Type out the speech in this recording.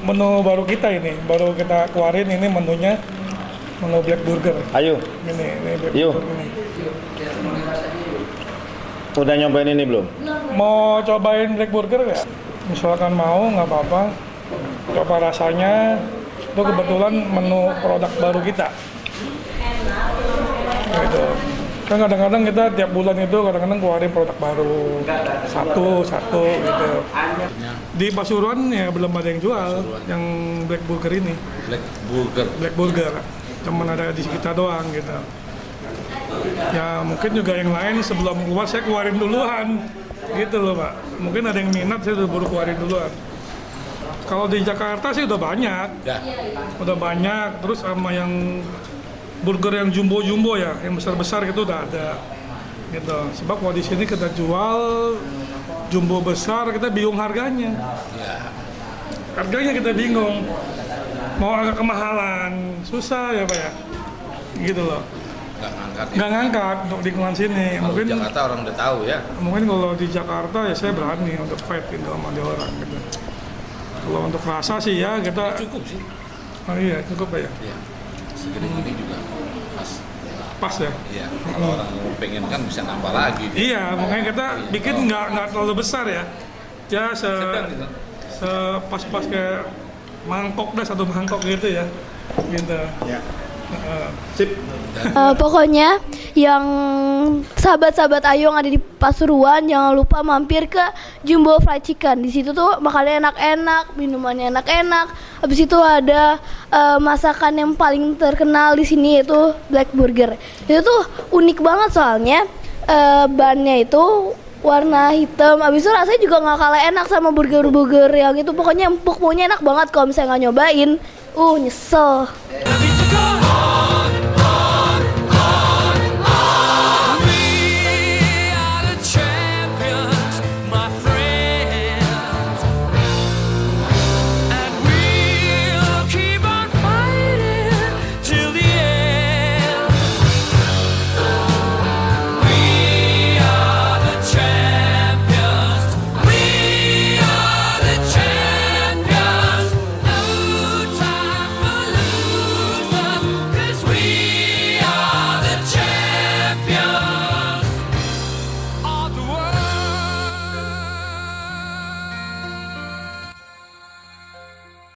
Menu baru kita ini, baru kita keluarin ini menunya, menu Black Burger. Ayo, Ini Black yuk. Burger ini. Udah nyobain ini belum? Mau cobain Black Burger nggak? Misalkan mau, nggak apa-apa. Coba rasanya, itu kebetulan menu produk baru kita. Gitu. Kan kadang-kadang kita tiap bulan itu kadang-kadang keluarin produk baru satu gitu. Di Pasuruan ya belum ada yang jual yang Black Burger ini. Black Burger. Cuman ada di kita doang gitu. Ya mungkin juga yang lain sebelum keluar saya keluarin duluan gitu loh Pak. Mungkin ada yang minat saya udah baru keluarin duluan. Kalau di Jakarta sih udah banyak. Udah banyak terus sama yang burger yang jumbo ya, yang besar gitu udah ada, gitu. Sebab kalau di sini kita jual jumbo besar, kita bingung harganya. Harganya kita bingung, mau agak kemahalan, susah ya Pak ya, gitu loh. Nggak ngangkat untuk di lingkungan sini. Kalau mungkin di Jakarta orang udah tahu ya. Mungkin kalau di Jakarta ya saya berani untuk fight gitu sama dia orang gitu. Kalau untuk rasa sih ya kita Cukup sih. Oh iya cukup Pak ya. Iya. Segede gini juga Pas ya. Iya. Kalau orang pengen kan bisa nambah lagi. Iya, makanya kita bikin nggak terlalu besar ya. Ya pas kayak mangkok dah, satu mangkok gitu ya. Gitu. Ya. Sip. Pokoknya yang sahabat-sahabat Ayu yang ada di Pasuruan jangan lupa mampir ke Jumbo Fried Chicken. Di situ tuh makanannya enak-enak, minumannya enak-enak. Habis itu ada masakan yang paling terkenal di sini yaitu Black Burger. Itu tuh unik banget soalnya bannya itu warna hitam. Habis itu rasanya juga nggak kalah enak sama burger-burger yang itu. Pokoknya empuk, pokoknya enak banget kalau misalnya nggak nyobain. Nyesel.